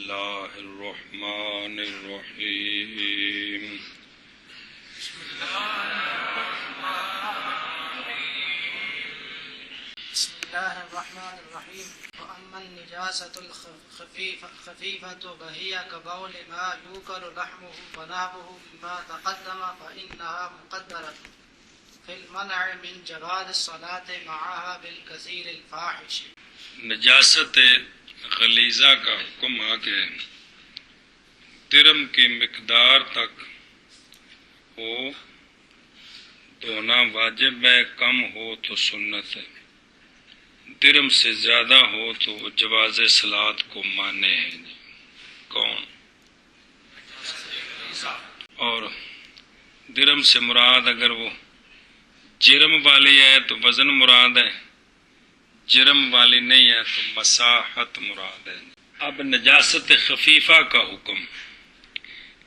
الله الرحمن الرحيم بسم الله الرحمن الرحيم وأما النجاسة الخفيفة فهي كبول ما يوكل لحمه ونهبه مما تقدم فإنها مقدرة في المنع من جواز الصلاة معها بالكثير الفاحش. نجاست غلیظہ کا حکم آ کے درم کی مقدار تک ہو دھونا واجب ہے، کم ہو تو سنت ہے، درم سے زیادہ ہو تو جواز صلاۃ کو مانے ہیں. کون؟ اور درم سے مراد اگر وہ جرم والی ہے تو وزن مراد ہے، جرم والی نہیں ہے تو مساحت مراد ہے. اب نجاست خفیفہ کا حکم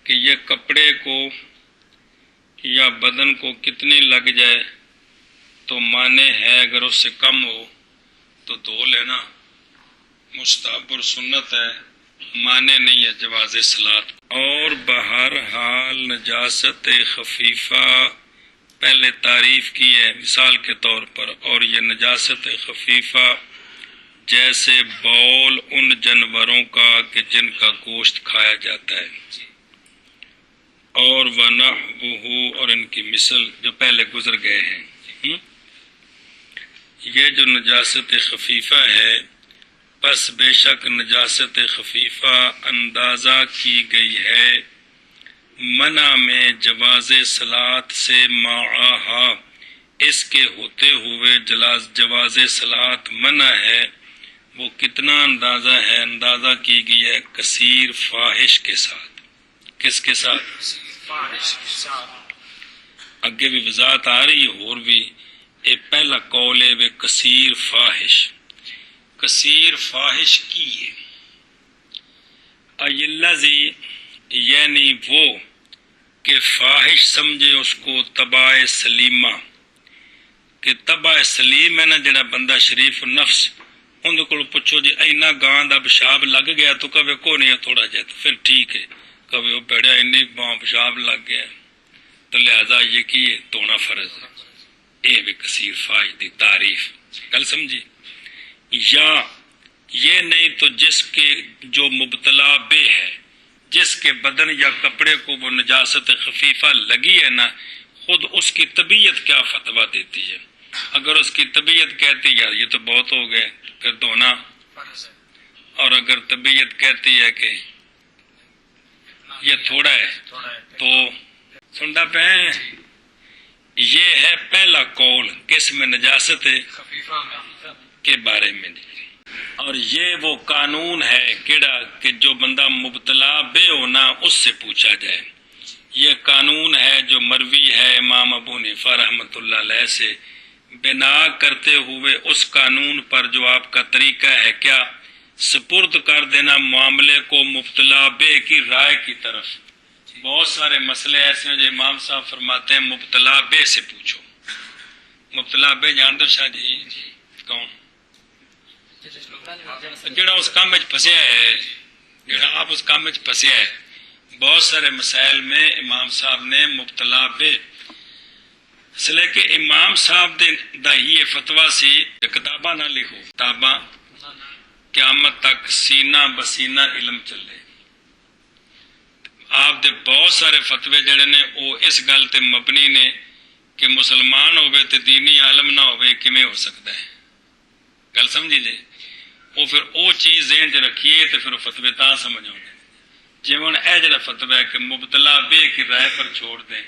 کہ یہ کپڑے کو یا بدن کو کتنی لگ جائے تو مانے ہے، اگر اس سے کم ہو تو دھو لینا مستحب اور سنت ہے، مانے نہیں ہے جواز صلاۃ. اور بہرحال نجاست خفیفہ پہلے تعریف کی ہے مثال کے طور پر، اور یہ نجاست خفیفہ جیسے بول ان جانوروں کا کہ جن کا گوشت کھایا جاتا ہے، اور ونحوہ اور ان کی مثل جو پہلے گزر گئے ہیں. یہ جو نجاست خفیفہ ہے، پس بے شک نجاست خفیفہ اندازہ کی گئی ہے منع میں جواز صلاۃ سے معاہا، اس کے ہوتے ہوئے جواز صلاۃ منع ہے. وہ کتنا اندازہ ہے؟ اندازہ کی گئی ہے کثیر فاحش کے ساتھ. کس کے ساتھ؟ فاحش کے ساتھ. اگے بھی وضاحت آ رہی ہے، اور بھی یہ پہلا قول ہے وہ کثیر فاحش. کثیر فاحش کی ہے الذی، یعنی وہ کہ فاحش سمجھے اس کو طبع سلیمہ، کہ طبع سلیم ہے نا جڑا بندہ شریف النفس، ان کو پوچھو جی اینا گاں دا پیشاب لگ گیا تو کبھی کو نہیں تھوڑا جائے تو پھر ٹھیک ہے، کبھی وہ بیڑا انی باں پیشاب لگ گیا تو لہذا یہ کی دھونا فرض ہے. اے بھی کثیر فاحش دی تعریف. گل سمجھی؟ یا یہ نہیں تو جس کے جو مبتلا بے ہے، جس کے بدن یا کپڑے کو وہ نجاست خفیفہ لگی ہے نا، خود اس کی طبیعت کیا فتویٰ دیتی ہے. اگر اس کی طبیعت کہتی ہے یار یہ تو بہت ہو گئے پھر دھونا، اور اگر طبیعت کہتی ہے کہ یہ تھوڑا ہے تو سننا پہ. یہ ہے پہلا قول کس میں؟ نجاست کے بارے میں. اور یہ وہ قانون ہے کیڑا کہ جو بندہ مبتلا بے ہونا اس سے پوچھا جائے. یہ قانون ہے جو مروی ہے امام ابو حنیفہ رحمۃ اللہ علیہ سے، بنا کرتے ہوئے اس قانون پر جو آپ کا طریقہ ہے کیا سپرد کر دینا معاملے کو مبتلا بے کی رائے کی طرف. بہت سارے مسئلے ایسے ہیں جو امام صاحب فرماتے ہیں مبتلا بے سے پوچھو. مبتلا بے جان دو شاہ جی کون؟ جڑا اس کام میں پھنسیا ہے، جڑا آپ اس کام میں پھنسیا ہے. بہت سارے مسائل میں امام صاحب نے مبتلا بے، اس لیے کہ امام صاحب دا ہی فتویٰ سی کتاباں نہ لکھو، کتاباں قیامت تک سینہ بسینہ علم چلے. آپ دے بہت سارے فتوے جڑے نے وہ اس گل تے مبنی نے کہ مسلمان ہوئے تے دینی عالم نہ ہوئے کیویں ہو سکتا ہے. گل سمجھی جی؟ وہ پھر وہ چیز ذہن چ رکھیے تو پھر فتوے تا سمجھ آؤں. جی ہوں اے جڑا فتویٰ ہے کہ مبتلا بے کی رائے پر چھوڑ دیں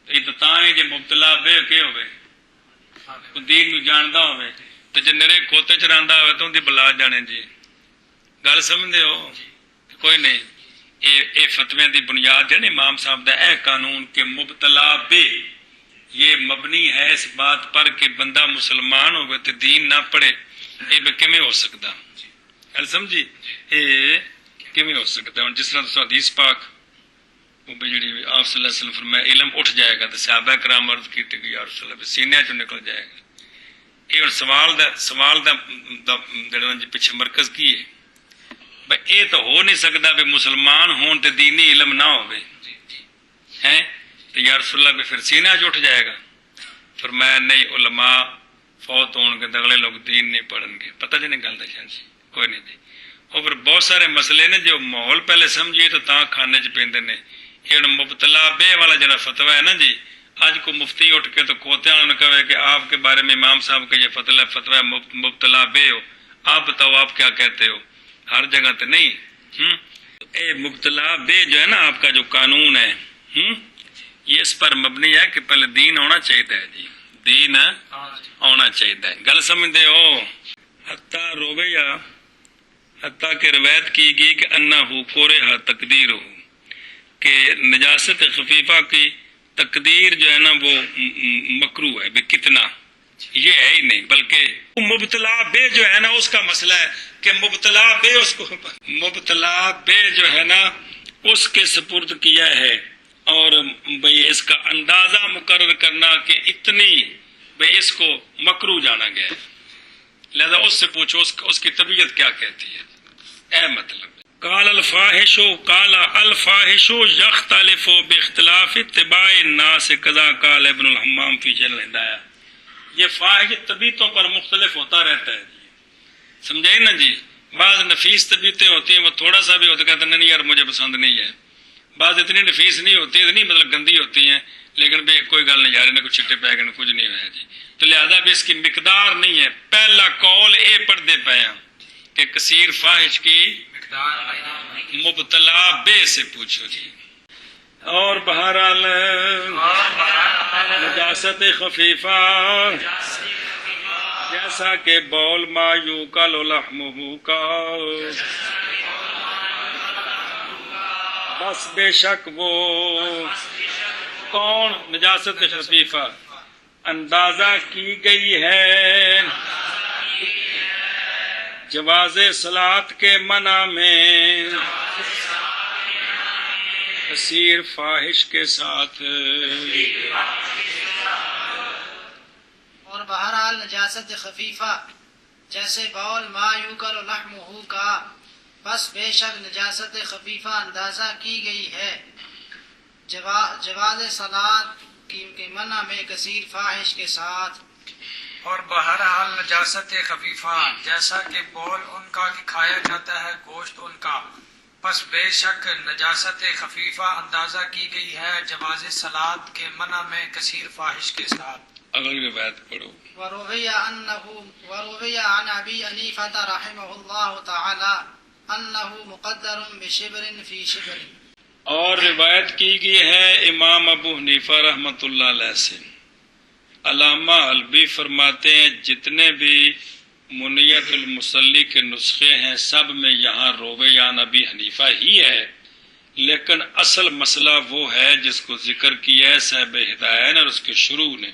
تو یہ تو تاں ہی جی مبتلا بے کے ہوئے دین نو جاندا ہوئے تو جے نرے کھوتے چ رہندا ہوئے تو ان دی بلا جانے. جی گل سمجھدے ہو؟ کوئی نہیں. اے فتوے دی بنیاد ہے نا امام صاحب دا اے قانون کہ مبتلا بے، یہ مبنی ہے اس بات پر کہ بندہ مسلمان ہوئے تو دین نہ پڑھے، یہ کیویں ہو سکتا؟ گل سمجھی؟ یہ کیویں ہو سکتا ہے؟ جس طرح تو حدیث پاک وہ جڑی آپ صلی اللہ علیہ وسلم فرمایا علم اٹھ جائے گا تو صحابہ کرام عرض کی کہ یا رسول اللہ سینے چوں نکل جائے گا. یہ سوال دا جڑا پیچھے مرکز کی ہے بھئی یہ تو ہو نہیں سکتا بھی مسلمان ہون تے دینی علم نہ ہوئے ہیں تو یا رسول اللہ بھی پھر سینہ جو اٹھ جائے گا. فرمایا نہیں، علماء فوت ہون کے اگلے لوگ دین نہیں پڑھن گے. پتہ جی نہیں گل دا شان جی کوئی نہیں جی. اور پھر بہت سارے مسئلے نے جو ماحول پہلے سمجھیے تو تاں کھانے چ پیندے نے. یہ مبتلا بے والا جڑا فتویٰ ہے نا جی، آج کو مفتی اٹھ کے تو کھوتے والوں نے کہے کہ آپ کے بارے میں امام صاحب کا یہ فتویٰ مبتلا بے ہو، آپ بتاؤ آپ کیا کہتے ہو. ہر جگہ تے نہیں. اے مبتلا بے جو ہے نا آپ کا جو قانون ہے یہ اس پر مبنی ہے کہ پہلے دین ہونا چاہیے جی، دین ہونا چاہیے. گل سمجھتے ہو؟ حتیٰ رویہ حتیٰ کہ روایت کی گئی کہ انہو کورہا تقدیر ہو، کہ نجاست خفیفہ کی تقدیر جو ہے نا وہ مکروہ ہے. کتنا یہ ہے ہی نہیں، بلکہ مبتلا بے جو ہے نا اس کا مسئلہ ہے کہ مبتلا بے اس کو مبتلا بے جو ہے نا اس کے سپرد کیا ہے، اور بھئی اس کا اندازہ مقرر کرنا کہ اتنی بھئی اس کو مکروہ جانا گیا ہے. لہذا اس سے پوچھو اس کی طبیعت کیا کہتی ہے. اے مطلب قال الفاحش یختلف باختلاف اتباع الناس کذا قال ابن الحمام فی جل الہدایہ. یہ فاحش طبیعتوں پر مختلف ہوتا رہتا ہے جی. سمجھے نا جی؟ بعض نفیس طبیعتیں ہوتی ہیں، وہ تھوڑا سا بھی ہوتا کہتے ہیں نہیں یار مجھے پسند نہیں ہے. بعض اتنی نفیس نہیں ہوتی، اتنی مطلب گندی ہوتی ہیں، لیکن بھی کوئی گل نہیں یار انہیں کچھ چھٹے پہ گئے کچھ نہیں ہوا جی. تو لہذا بھی اس کی مقدار نہیں ہے. پہلا قول اے پڑھتے پے ہیں کہ کثیر فاحش کی مبتلا بے سے پوچھو جی. اور بہرحال نجاست خفیفہ جیسا کہ بول ما یوکل لحمہ کا، بس بے شک وہ کون نجاست خفیفہ اندازہ کی گئی ہے جواز صلاۃ کے منع میں کثیر فاحش کے ساتھ. اور بہرحال نجاست خفیفہ جیسے بول ما یوکل لحمہ کا، بس بے شک نجاست خفیفہ اندازہ کی گئی ہے جواز صلاۃ کے منع میں کثیر فاحش کے ساتھ. اور بہرحال نجاست خفیفہ جیسا کہ بول ان کا کہ کھایا جاتا ہے گوشت ان کا، پس بے شک نجاست خفیفہ اندازہ کی گئی ہے جواز صلاۃ کے منع میں کثیر فاحش کے ساتھ. اگلی روایت پڑھو. وروی عن ابی حنیفہ رحمہ اللہ تعالی انہ مقدر بشبر فی شبر. اور روایت کی گئی ہے امام ابو حنیفہ رحمۃ اللہ علیہ سے. علامہ البی فرماتے ہیں جتنے بھی منیت المصلی کے نسخے ہیں سب میں یہاں رویہ نبی حنیفہ ہی ہے، لیکن اصل مسئلہ وہ ہے جس کو ذکر کیا ہے صاحب ہدایہ نے اور اس کے شروع نے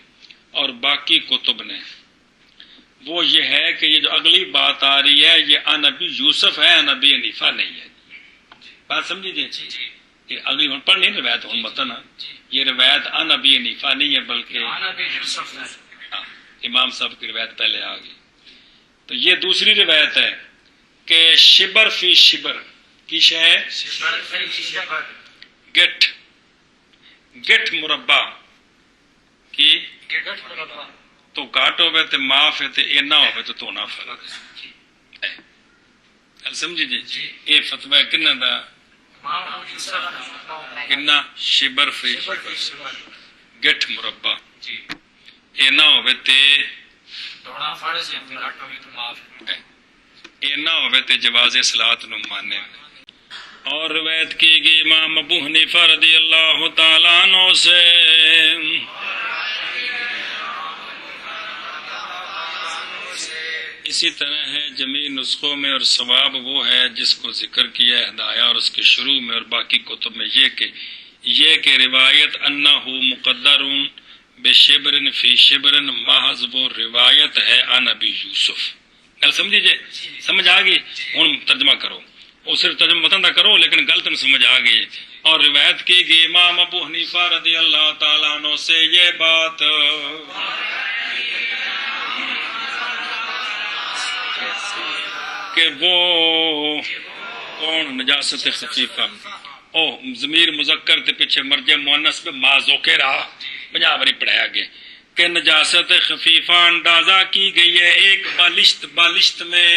اور باقی کتب نے. وہ یہ ہے کہ یہ جو اگلی بات آ رہی ہے یہ ان ابی یوسف ہے، ان ابی حنیفہ نہیں ہے. بات سمجھیے جی؟ یہ اگلی پڑھ نہیں روایت ہوں متن، یہ روایت ان ابی حنیفہ نہیں ہے بلکہ امام صاحب کی روایت پہلے آ گئی. تو یہ دوسری روایت ہے کہ شبر فی شبر کی شے گٹھ مربع کی تو گھٹ ہوئے تو معاف ہے تو اینا ہوئے تو تونا فرق ہے. سمجھی جی؟ یہ فتوی کنہ دا کنہ شبر فی گٹھ مربع اینا ہوئے تے اینا ہوئے تے جواز صلاۃ نو مانے. اور روایت کی گئی امام ابو حنیفہ رضی اللہ تعالیٰ عنہ سے اسی طرح ہے جمیع نسخوں میں، اور ثواب وہ ہے جس کو ذکر کیا ہے ہدایہ اور اس کے شروع میں اور باقی کتب میں یہ کہ روایت انہ مقدر بشبر فی شبر محض وہ روایت ہے عن ابی یوسف. گل سمجھیے؟ سمجھ آ گئی؟ ہوں ترجمہ کرو، وہ صرف ترجمہ متن نہ کرو لیکن گل تم سمجھ آ گئی. اور روایت کی گئی امام ابو حنیفہ رضی اللہ تعالیٰ عنہ سے یہ بات کہ وہ کون نجاست خفیفہ او ضمیر مذکر تے پیچھے مرجع مؤنث پہ ما ذکر 50 باری پڑھایا گیا کہ نجاست خفیفہ اندازہ کی گئی ہے ایک بالشت میں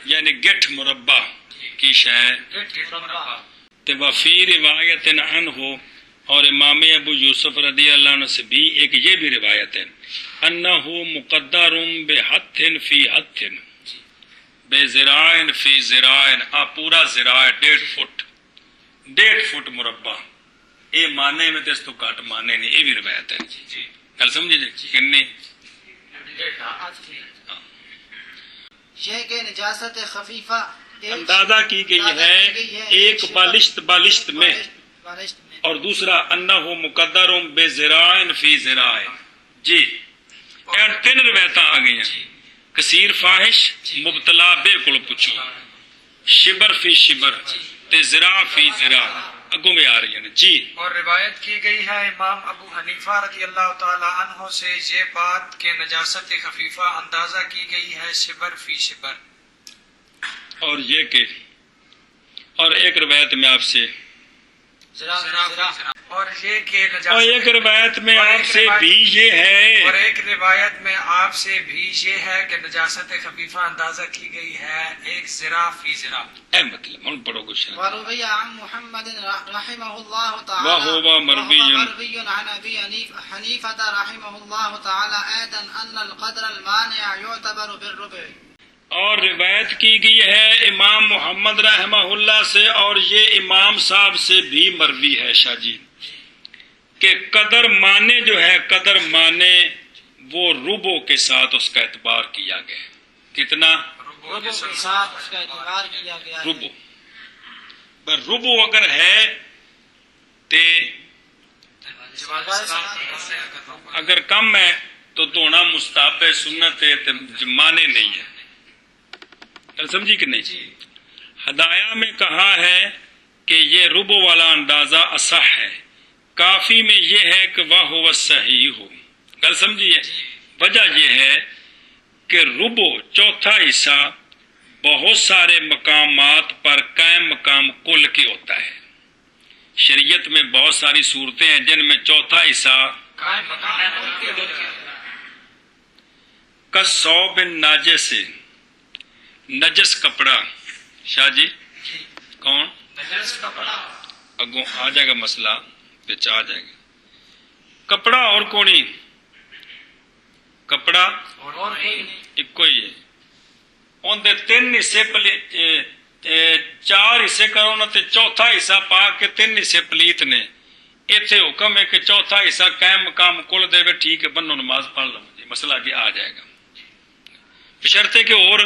یعنی گٹھ مربع کی شے تے وفی روایت عنہ اور امام ابو یوسف رضی اللہ عنہ سے بھی ایک یہ بھی روایت ہے انہ مقدر بحث فی حث بے ذراع فی ذراع پورا ذراع 1.5 فٹ مربع اے معنی میں اس تو کٹ معنی نہیں یہ بھی روایت ہے گل سمجھے جی کنی یہ کہ نجاست خفیفہ اندازہ کی گئی ہے ایک بالشت میں اور دوسرا انہ مقدر بے ذراع فی ذراع جی اے 3 روایتاں آ گئی ہیں کثیر فاحش مبتلا بے کول پوچھو شبر فی شبر تے ذراع فی ذراع اگوں میں آ رہی ہیں جی اور روایت کی گئی ہے امام ابو حنیفہ رضی اللہ تعالی عنہ سے یہ بات کہ نجاست خفیفہ اندازہ کی گئی ہے شبر فی شبر اور یہ کہ اور ایک روایت میں آپ سے اور یہ کہ اور ایک روایت میں آپ سے بھی یہ ہے اور ایک روایت میں آپ سے بھی یہ ہے کہ نجاست خفیفہ اندازہ کی گئی ہے ایک ذراع فی ذراع اے مطلب ان پڑھو کچھ وروي عن محمد رحمه الله تعالى وهو مروي عن ابي حنيفه رحمه الله تعالى ايضا ان القدر المانع يعتبر بالربع اور روایت کی گئی ہے امام محمد رحمہ اللہ سے اور یہ امام صاحب سے بھی مروی ہے شاہ جی کہ قدر مانے جو ہے قدر مانے وہ ربو کے ساتھ اس کا اعتبار کیا گیا کتنا ربع کے ساتھ اس کا اعتبار کیا گیا ہے ربو پر ربو اگر ہے تے اگر کم ہے تو دھونا مستحب سنت ہے مانے نہیں ہے سمجھی کہ نہیں ہدایہ میں کہا ہے کہ یہ ربو والا اندازہ اصح ہے کافی میں یہ ہے کہ وہ ہو صحیح ہو گل سمجھیے وجہ یہ ہے کہ ربو چوتھا حصہ بہت سارے مقامات پر قائم مقام کل کی ہوتا ہے شریعت میں بہت ساری صورتیں ہیں جن میں چوتھا حصہ کثوب ناجس نجس کپڑا شاہ جی کون اگوں آ جائے گا مسئلہ پچ آ جائے گا کپڑا اور کونی کپڑا ایک ہی ہے ان دے 3 حصے 4 حصے کرو نا تے چوتھا حصہ پا کے 3 حصے پلیت نے ایتھے حکم ہے کہ چوتھا حصہ قائم مقام کل دے وے ٹھیک ہے بنو نماز پڑھ لو جی مسئلہ کہ آ جائے گا بشرطے کہ اور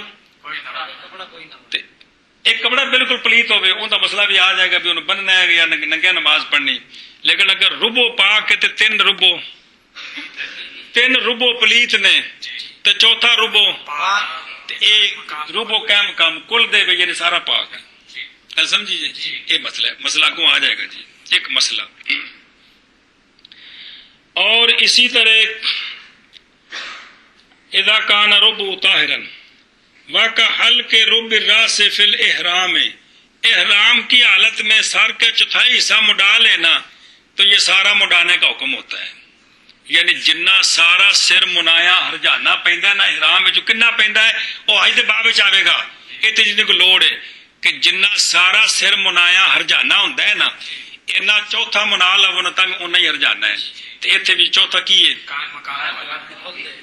ایک کپڑا بالکل پلیت ہوئے ان کا مسئلہ بھی آ جائے گا بھی انہوں بننا ہے یا ننگیا نماز پڑھنی لیکن اگر ربو پا کے تے 3 ربو پلیت نے تے چوتھا ربو ایک ربو قائم مقام کل دے وے یعنی سارا پاک ہے سمجھی جی یہ مسئلہ ہے مسئلہ کو آ جائے گا جی ایک مسئلہ اور اسی طرح اذا کان ربو طاہرا واقع حل کے رب راس فی الاحرام احرام کی حالت میں سر کا چوتھائی حصہ مڈا لینا تو یہ سارا مڈانے کا حکم ہوتا ہے یعنی جنہ سارا سر منایا ہرجانا پیندا ہے نا احرام میں جو کنا پیندا ہے وہ آج دے باب وچ آوے گا ایتھے جن کو لوڑ ہے کہ جنہ سارا سر منایا ہرجانا ہوندا ہے نا اینا چوتھا منا لو نا تاں اونہ ہی ہرجانا ہے تے ایتھے بھی چوتھا کی ہے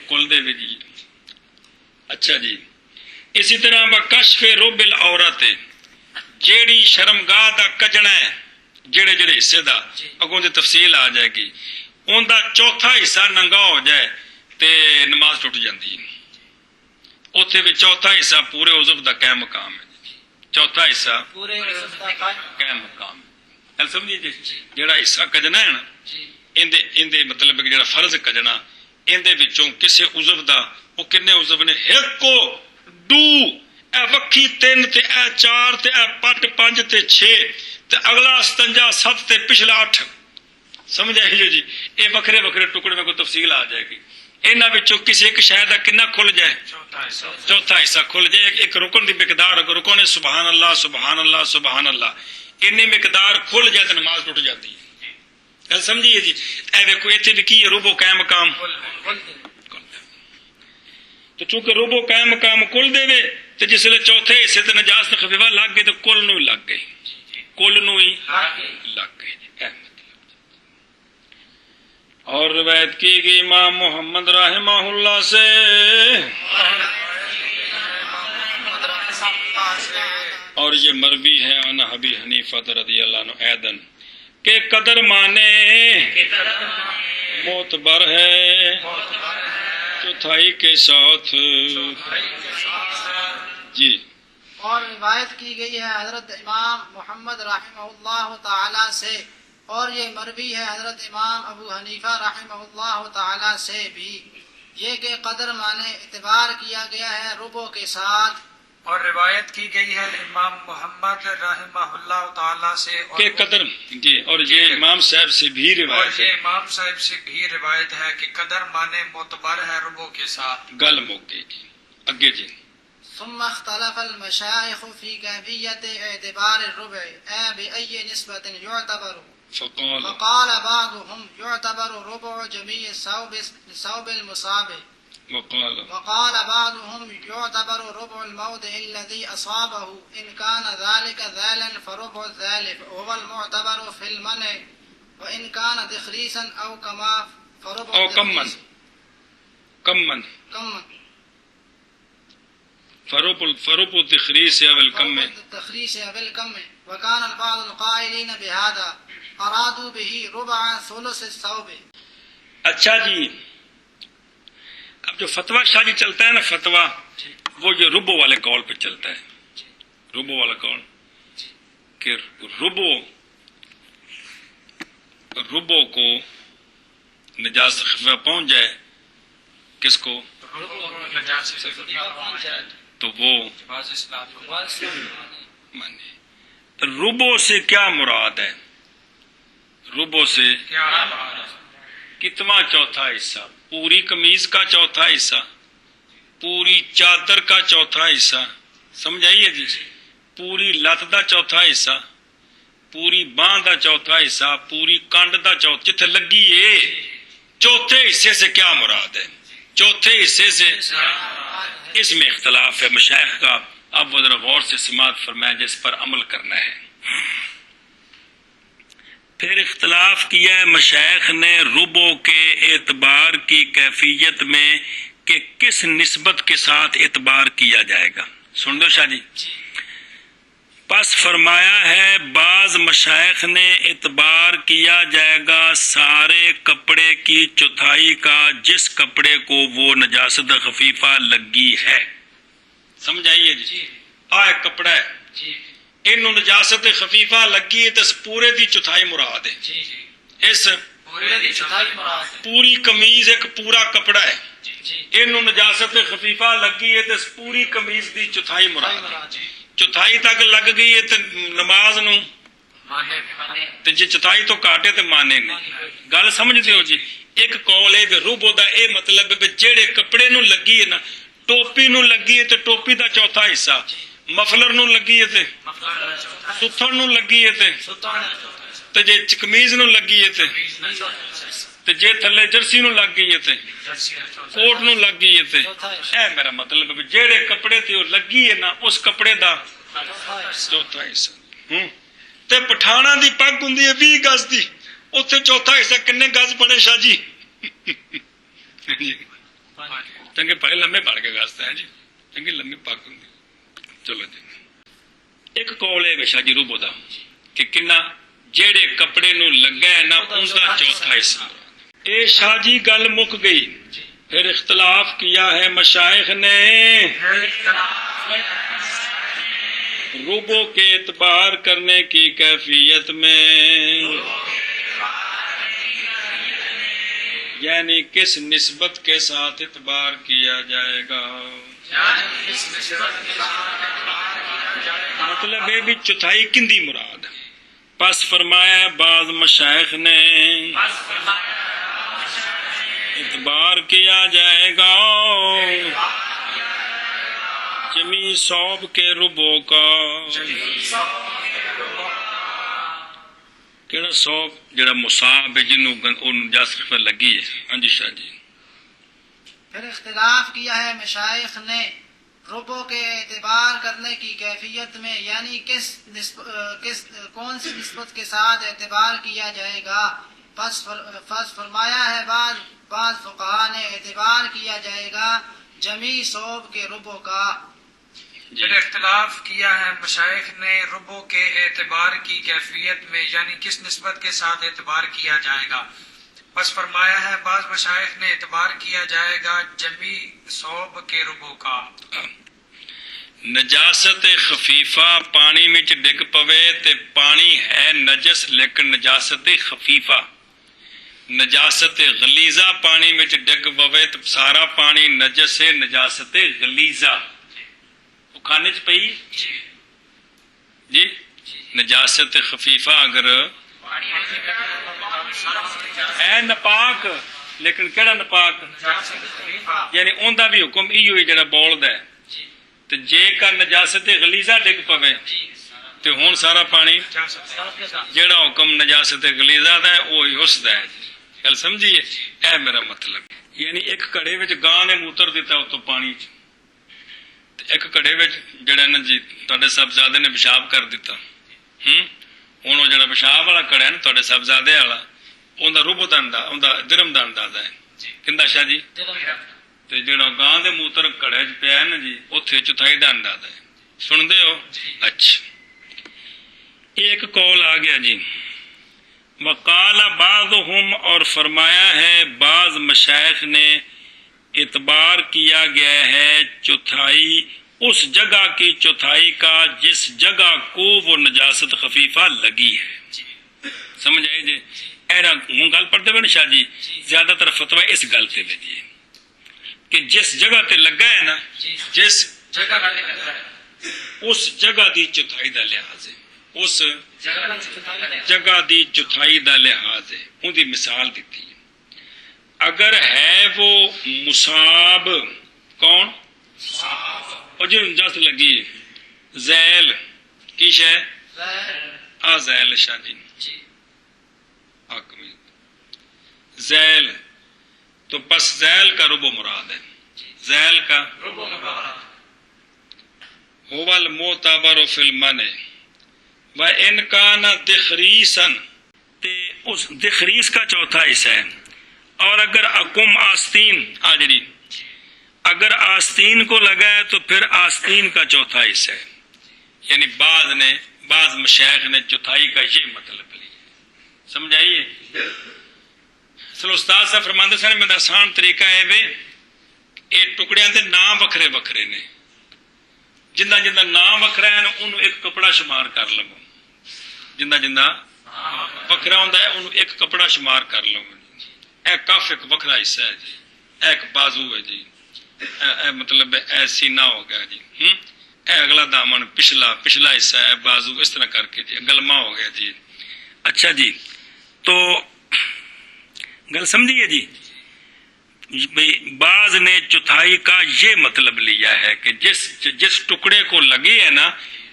کل دے وی جی اچھا جی اسی طرح کشف رب العورت جیڑی شرمگاہ دا کجنا ہے جڑے جڑے حصے دا اگوں دی تفصیل آ جائے گی ان دا چوتھا حصہ ننگا ہو جائے تے نماز ٹوٹ جاندی اوتھے بھی چوتھا حصہ پورے عضو دا قائم مقام ہے چوتھا حصہ پورے عضو دا قائم مقام ہے سمجھیے جی جڑا حصہ کجنا ہے نا اندے مطلب کہ جڑا فرض کجنا اندے وچوں کسے عضو دا وہ کنے عضو نے ایک کو دو اے وکھی 3 تے اے 4 تے اے پٹ 5 تے 6 تے اگلا استنجا 7 تے پچھلا 8 سمجھ آئی جی یہ وکھرے وکھرے ٹکڑے میں کوئی تفصیل آ جائے گی ਇਹਨਾਂ ਵਿੱਚੋਂ ਕਿਸੇ ਇੱਕ ਸ਼ੈ ਦਾ ਕਿੰਨਾ ਖੁੱਲ ਜਾਏ, چوتھا حصہ چوتھا حصہ کھل جائے. ایک رکن دی مقدار اگر رکن ہے سبحان اللہ سبحان اللہ سبحان اللہ اینی مقدار کھل جائے تو نماز ٹوٹ جاتی ہے. گل سمجھیے جی. اے دیکھو اتنے بھی کی ربو قائم مقام تو چونکہ ربو قائم مقام کل دے وے تو جس لئے چوتھے حصے تے نجاست خفیفہ لگ گئی تو کل نو ہی لگ گئی, کل نو ہی لگ گئی. اور روایت کی گئی امام محمد رحمہ اللہ سے اور یہ مروی ہے عن ابی حنیفہ رضی اللہ عنہ ایدن کہ قدر مانے معتبر ہے چوتھائی کے ساتھ. جی اور روایت کی گئی ہے حضرت امام محمد رحمہ اللہ تعالی سے اور یہ مروی ہے حضرت امام ابو حنیفہ رحمہ اللہ تعالی سے بھی یہ کہ قدر مانے اعتبار کیا گیا ہے ربع کے ساتھ. اور روایت کی گئی ہے امام محمد رحمہ اللہ تعالی سے کہ قدر جی اور یہ امام صاحب سے بھی اور روایت یہ ہے. امام صاحب سے بھی روایت ہے کہ قدر مانے معتبر ہے ربع کے ساتھ. گل موقع جی اگے جی. ثم اختلف المشائخ في كيفية اعتبار الربع بأي نسبة يعتبر فقال بعضهم يعتبر ربع جميع ثوب المصاب وقال بعضهم يعتبر ربع الموضع الذي أصابه إن كان ذلك ذالا فربع الذالف وهو المعتبر في المنع وإن كان دخريسا أو كما فربع او کمن فروب التخریس یا بالکم التخريس بالكم وكان بعض القائلين بهذا ارادوا به ربع ثلث الثوب. اچھا جی اب جو فتویٰ شاہ جی چلتا ہے نا فتویٰ وہ جو ربو والے قول پہ چلتا ہے. ربو والا قول کہ ربو کو نجاست خفیہ پہنچ جائے کس کو تو وہ مانے. ربو سے کیا مراد ہے؟ ربو سے کتنا چوتھا حصہ؟ پوری قمیض کا چوتھا حصہ, پوری چادر کا چوتھا حصہ, سمجھائیے جی, پوری لت دا چوتھا حصہ, پوری باں دا چوتھا حصہ, پوری کنڈ دا چوتھا جتھے لگی ہے. چوتھے حصے سے کیا مراد ہے؟ چوتھے حصے سے اس میں اختلاف ہے مشائخ کا. اب وہ ذرا غور سے سماعت فرمائیں جس پر عمل کرنا ہے. پھر اختلاف کیا ہے مشائخ نے ربع کے اعتبار کی کیفیت میں کہ کس نسبت کے ساتھ اعتبار کیا جائے گا. سن دو شاہ جی. پس فرمایا ہے بعض مشائخ نے اعتبار کیا جائے گا سارے کپڑے کی چوتھائی کا جس کپڑے کو وہ نجاست خفیفہ لگی ہے. سمجھائیے جی. ایک کپڑا ہے انہوں نجاست خفیفہ لگی ہے تو اس پورے دی چوتھائی مراد ہے. اس پوری قمیض ایک پورا کپڑا ہے انہوں نجاست خفیفہ لگی ہے تو اس پوری قمیض دی چوتھائی مراد ہے. چوتھائی تک لگ گئی ہے تو نماز نو تے جی چوتھائی تو کاٹے تے مانے نہیں. گل سمجھتے ہو جی. ایک قول ہے کہ ربع دا اے مطلب ہے جیڑے کپڑے نو لگی ہے نا, ٹوپی نو لگی ہے تے ٹوپی دا چوتھا حصہ, مفلر نو لگی ہے تے ستھن نو لگی ہے تے جے قمیض نو لگی ہے تے جے تھلے جرسی نو لگ گئی ہے تے کوٹ نو لگ گئی ہے تے اے میرا مطلب ہے جیڑے کپڑے تے لگی ہے نا اس کپڑے دا چوتھا حصہ. تے پٹھانا دی پگ ہوندی ہے 20 گز دی, اوتھے چوتھا حصہ کنے گز بنے شاہ جی؟ چنگے پائے لمبے پڑ کے گز ہے جی, چنگے لمبے پگ ہوندی. چلو جی. ایک قول ہے شاہ جی ربع دا کہ کنا جیڑے کپڑے نو لگا ہے نا ان دا چوتھا حصہ. اے شاہ جی گل مک گئی. پھر اختلاف کیا ہے مشائخ نے ربع کے اعتبار کرنے کی کیفیت میں, یعنی کس نسبت کے ساتھ اعتبار کیا جائے گا. مطلب ہے بھی چوتھائی کندی مراد. پس فرمایا بعض مشائخ نے اعتبار کیا جائے گا جمی صوب کے ربو کا. کیڑا صوب؟ جڑا مصاب ہے جنوں نجاست لگی ہے. ہاں جی شاہ جی. پھر اختلاف کیا ہے مشائخ نے ربو کے اعتبار کرنے کی کیفیت میں، یعنی کون سی نسبت کے ساتھ اعتبار کیا جائے گا. پس فرمایا ہے بعض فقہا نے اعتبار کیا جائے گا جمی صوب کے ربو کا. پھر اختلاف کیا ہے مشائخ نے ربو کے اعتبار کی کیفیت میں، یعنی کس نسبت کے ساتھ اعتبار کیا جائے گا. بس فرمایا ہے بعض مشائخ نے اعتبار کیا جائے گا جمی صوب کے ربو کا. نجاست خفیفہ پانی وچ ڈگ پوے تے پانی ہے نجس لیکن نجاست خفیفہ. نجاست غلیظہ پانی وچ ڈگ پوے تے سارا پانی نجس ہے. نجاست غلیظہ وہ کھانے چ پئی جی. نجاست خفیفہ اگر اے نپاک، لیکن کیڑا نپاک؟ یعنی اوندا بھی حکم ایو ہے جڑا بولدا ہے. تے جے کا نجاست غلیظہ ڈگ پوے تے ہن سارا پانی جڑا حکم نجاست غلیظہ دا ہے وہی اس دا ہے. گل سمجھیے؟ اے میرا مطلب. یعنی ایک کڑے وچ گاں نے موتر دیتا اتوں پانی چ، ایک کڑے وچ جڑا نا جی تواڈے صاحبزادے نے پیشاب کر دیتا. ہن وہ جڑا پیشاب والا کڑا ہے نا تواڈے صاحبزادے والا، اوندا ربو دا اندازہ، اوندا درم دا اندازہ ہے. کیندا شاہ جی؟ تے جڑا گاں دے موتر کڑے چ پیا ہے نا جی اوتھے چوتھائی دا اندازہ ہے. سن دے ہو؟ اچھا ایک قول آ گیا جی. وقال بعضهم، اور فرمایا ہے بعض مشائخ نے اعتبار کیا گیا ہے چوتھائی اس جگہ کی چوتھائی کا جس جگہ کو وہ نجاست خفیفہ لگی ہے. سمجھ آئی جی؟ ایڈا ہوں گل پڑھتے ہوئے نا شاہ جی زیادہ تر فتویٰ اس گل تے جی کہ جس جگہ تے لگا ہے نا، جس جگہ اس جگہ دی چوتھائی دا لحاظ ہے، اس جگہ دی چوتھائی دا لحاظ ہے. ان دی مثال دیتی ہے. اگر ہے وہ مصاب، کون؟ اور جو نجاست لگی زیل کی شے آ زیل شاہ جی زیل، تو بس زیل کا ربو مراد ہے. زیل کا ربو مراد هو المعتبر فی المنع وان کان دخریسا، تے اس دخریس کا چوتھا حصہ ہے. اور اگر اکم آستین آجری، اگر آستین کو لگا ہے تو پھر آستین کا چوتھا حصہ ہے. یعنی بعض مشائخ نے چوتھائی کا یہ مطلب لیا. سمجھائیے؟ چلو استاد صاحب فرماندے سن میرا آسان طریقہ ہے وے یہ ٹکڑیاں دے نام وکھرے وکھرے نے، جنہ جنہ نام وکھرا ہے انہوں ایک کپڑا شمار کر لو. جنہ جنہ وکھرا ہوندا ہے انہوں ایک کپڑا شمار کر لو. اے کف ایک وکھرا حصہ ہے جی، اے ایک بازو ہے جی، اے مطلب اے سینہ ہو گیا جی، اے اگلا دامن پچھلا حصہ ہے بازو، اس طرح کر کے جی گلما ہو گیا جی. اچھا جی تو گل سمجھیے جی. بعض نے چوتھائی کا یہ مطلب لیا ہے کہ جس ٹکڑے کو لگے ہے نا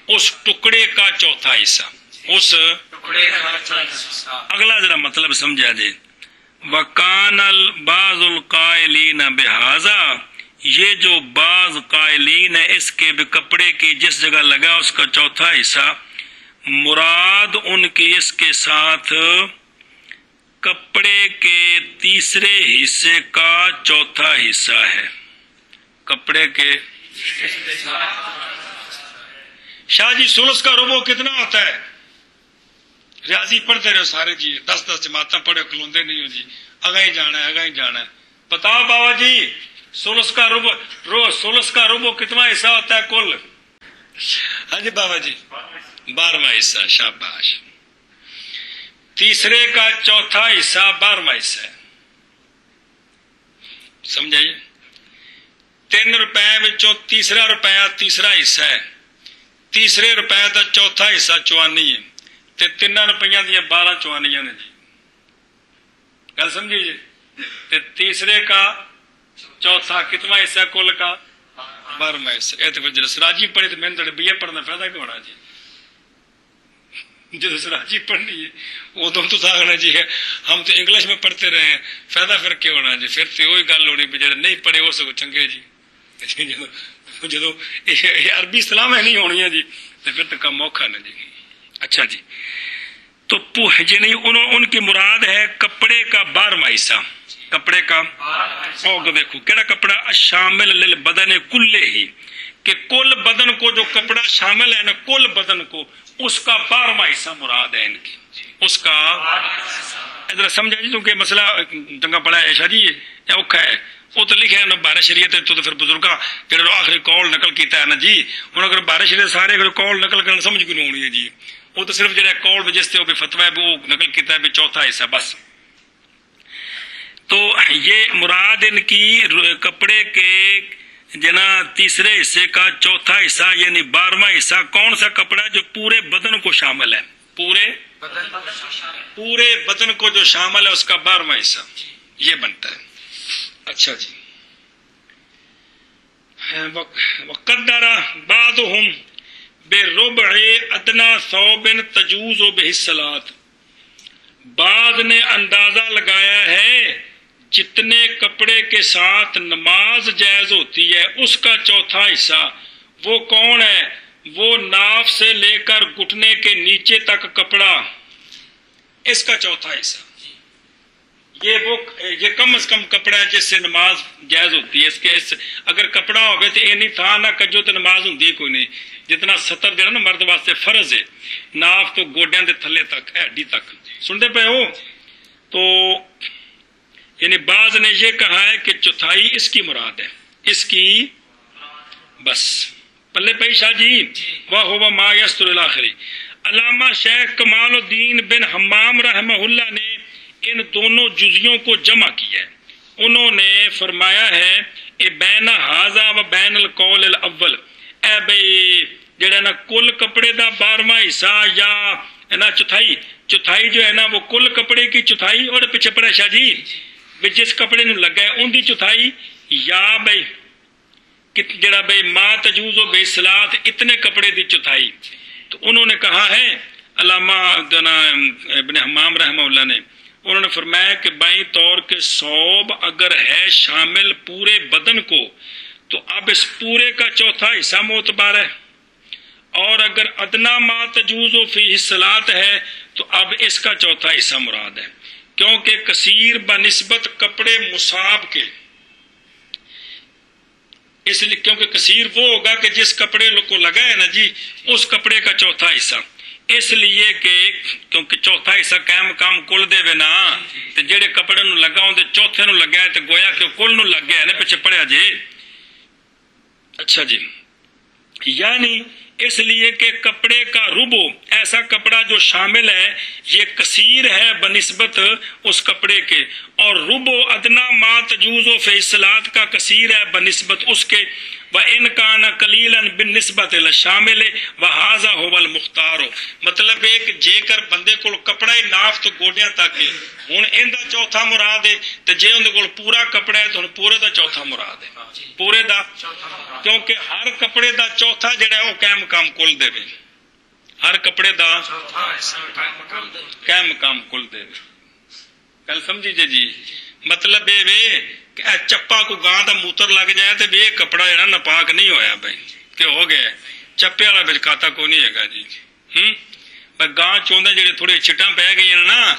اس ٹکڑے کا چوتھا حصہ، اس ٹکڑے کا چوتھا حصہ. اگلا ذرا مطلب سمجھا جی. وَكَانَ الْبَعْضُ الْقَائِلِينَ بِهَذَا، یہ جو بعض قائلین ہے اس کے بھی کپڑے کی جس جگہ لگا اس کا چوتھا حصہ، مراد ان کی اس کے ساتھ کپڑے کے تیسرے حصے کا چوتھا حصہ ہے. کپڑے کے شاہ جی سلس کا ربو کتنا ہوتا ہے؟ ریاضی پڑھتے رہو سارے جی، 10 جماعتیں پڑھے کھلوندے نہیں ہو جی، اگا ہی جانا ہے اگا ہی جانا ہے. بتاؤ بابا جی سلس کا ربو کتنا حصہ ہوتا ہے کل؟ ہاں جی بابا جی 12واں حصہ. شاباش. تیسرے کا چوتھا حصہ 12واں حصہ ہے. سمجھائیے؟ 3 روپے وچوں تیسرا روپیہ تیسرا حصہ ہے، تیسرے روپے کا چوتھا حصہ چوانی ہے، تے 3 روپیہ دیا 12 چوانیاں نے جی. گل سمجھی جی؟ تیسرے کا چوتھا کتنا حصہ کل کا 12واں حصہ. جب سراجی پڑھے تو میں نے بی اے پڑھنا فائدہ کیوں ہونا جی؟ جب سراجی پڑھنی ہے ادو تو آخنا جی ہے ہم تو انگلش میں پڑھتے رہے ہیں فائدہ پھر کیوں ہونا جی؟ پھر تو وہی گل ہونی بھی جڑے نہیں پڑھے وہ سگو چنگے جی. جدو عربی سلامیں نہیں ہونی جی تو پھر تو کم اوکھا نا جی. اچھا جی تو یعنی ان کی مراد ہے کپڑے کا 12واں حصہ. کپڑے کا دیکھو کیڑا کپڑا شامل للبدن کلے ہی کہ کل بدن کو جو کپڑا شامل ہے نا کل بدن کو اس کا 12واں حصہ مراد ہے ان کی. اس کا ادھر سمجھا جی کیونکہ مسئلہ چنگا پڑا ہے ایشا جی یہ اوکھا ہے. وہ تو لکھا ہے نا بارہ شریعت تو پھر بزرگا جڑے آخری قول نقل کیتا ہے نا جی ہوں اگر بارہ شریعت سارے اگر قول نقل کرنا سمجھ کیوں نہیں ہونی ہے جی. وہ تو صرف جڑا قول جس سے فتویٰ ہے وہ نقل کیتا ہے بھی چوتھا حصہ بس. تو یہ مراد ان کی کپڑے کے جنا تیسرے حصے کا چوتھا حصہ یعنی 12واں حصہ کون سا کپڑا جو پورے بدن کو شامل ہے پورے بدن کو جو شامل ہے اس کا 12واں حصہ یہ بنتا ہے. اچھا جی وقدر بعضهم بربع ادنى ثوب تجوز به الصلاۃ. بعض نے اندازہ لگایا ہے جتنے کپڑے کے ساتھ نماز جائز ہوتی ہے اس کا چوتھا حصہ وہ کون ہے؟ وہ ناف سے لے کر گھٹنے کے نیچے تک کپڑا اس کا چوتھا حصہ. یہ کم از کم کپڑا ہے جس سے نماز جائز ہوتی ہے. اس کے اگر کپڑا ہوگا تو اینی تھا نہ کجو تو نماز ہوندی کوئی نہیں. جتنا سطر جو ہے نا مرد واسطے فرض ہے ناف تو گوڈیاں دے تھلے تک ہڈی تک سنتے پے ہو. تو یعنی بعض نے یہ کہا ہے کہ چوتھائی اس کی مراد ہے اس کی بس پلے پئی شاہ جی واہ ہوا ما یستر الاخری. علامہ شیخ کمال الدین بن حمام رحمہ اللہ نے ان دونوں جزیوں کو جمع کیا ہے. انہوں نے فرمایا ہے اے بین ہاذا و بین القول الاول اے بھئی جڑا نا کل کپڑے دا 12واں حصہ یا نا چوتھائی جو ہے نا وہ کل کپڑے کی چوتھائی اور پیچھے پڑا شاہ جی جس کپڑے نو لگا ہے ان دی چوتھائی یا بھئی جڑا بھئی ما تجوز و بے صلاۃ اتنے کپڑے دی چوتھائی. تو انہوں نے کہا ہے علامہ ابن حمام رحمہ اللہ نے انہوں نے فرمایا کہ بائیں طور کے ثوب اگر ہے شامل پورے بدن کو تو اب اس پورے کا چوتھا حصہ معتبر ہے اور اگر ادنا ما تجوز و فیہ الصلاۃ ہے تو اب اس کا چوتھا حصہ مراد ہے کیونکہ کثیر بنسبت کپڑے مصاب کے اس لیے کیونکہ کثیر وہ ہوگا کہ جس کپڑے کو لگا ہے نا جی اس کپڑے کا چوتھا حصہ اس لیے کہ کیونکہ چوتھا حصہ قائم کام کل دے وے نا تے جڑے کپڑے نو لگا ہوندے چوتھے نو لگا ہے تے گویا کہ کل نو لگ گیا ہے نا پیچھے پڑیا جی. اچھا جی یعنی اس لیے کہ کپڑے کا ربو ایسا کپڑا جو شامل ہے یہ کثیر ہے بنسبت اس کپڑے کے اور ربو ادنا ما تجوز و فی الصلاۃ کا کثیر ہے بنسبت اس کے وَإِنْ كَانَ قَلِيلًا بِالنِّسْبَةِ لَشَامِلِ وَهَذَا هُوَ الْمُخْتَارُ. مطلب ہے کہ جے کر بندے کو کپڑا ہی ناف تو گوڈیاں تک ہے ہن ایندا چوتھا مراد ہے تے جے اون دے کول پورا کپڑا ہے تو پورے دا چوتھا مراد ہے پورے دا کیونکہ ہر کپڑے دا چوتھا جڑا ہے وہ قائم مقام کل دے وے ہر کپڑے دا قائم مقام کل دے وے. گل سمجھی جی مطلب یہ وے کہ چپا کو گاں دا موتر لگ جائے تو یہ کپڑا ہے نا ناپاک نہیں ہویا بھائی کہ ہو گیا چپے والا بچ کھاتا کو نہیں ہے گا جی. گاں چوندے جڑے تھوڑے چھٹاں پہ گئی نا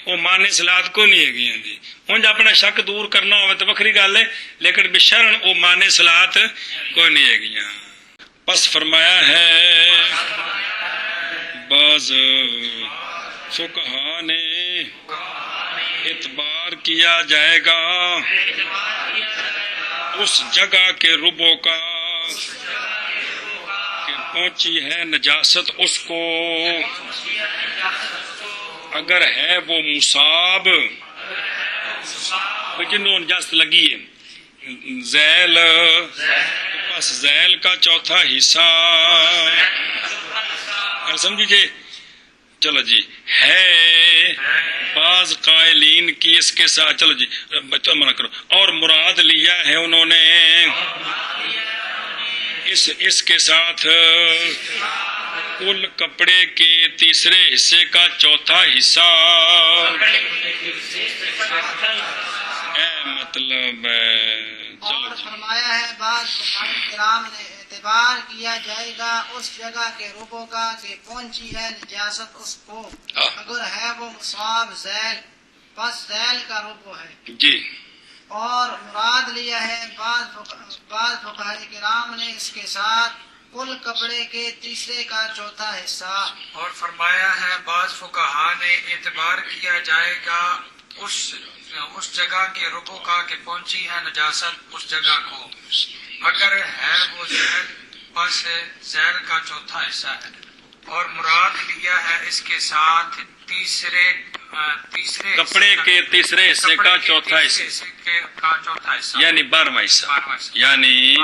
وہ مانے سلاد کو نہیں ہے گی جی. ہوں اپنا شک دور کرنا ہو تو وکری گل ہے لیکن بشرن وہ مانے سلاد کوئی نہیں ہے گی. پس فرمایا ہے بعض فقہا نے اعتبار کیا جائے گا اس جگہ کے ربو کا کہ پہنچی ہے نجاست اس کو اگر ہے وہ مصاب جنہوں نجاست لگی ہے ذیل بس ذیل کا چوتھا حصہ سمجھیے. چلو جی ہے بعض قائلین کی اس کے ساتھ، چلو جی بچہ منع کرو، اور مراد لیا ہے انہوں نے اس کے ساتھ کل کپڑے کے تیسرے حصے کا چوتھا حصہ، مطلب اور فرمایا ہے بعض فقہاء کرام نے اعتبار کیا جائے گا اس جگہ کے ربع کا کہ پہنچی ہے نجاست اس کو، اگر ہے وہ مصاب ذیل بس ذیل کا ربع ہے جی، اور مراد لیا ہے بعض فقہاء کرام نے اس کے ساتھ کل کپڑے کے تیسرے کا چوتھا حصہ، اور فرمایا ہے بعض فقہا نے اعتبار کیا جائے گا اس جگہ کے ربع کا کہ پہنچی ہے نجاست اس جگہ کو، اگر ہے وہ ذیل بس ذیل کا چوتھا حصہ ہے، اور مراد لیا ہے اس کے ساتھ تیسرے کپڑے کے تیسرے حصے کا چوتھا حصہ، کا چوتھا حصہ یعنی 12واں حصہ، یعنی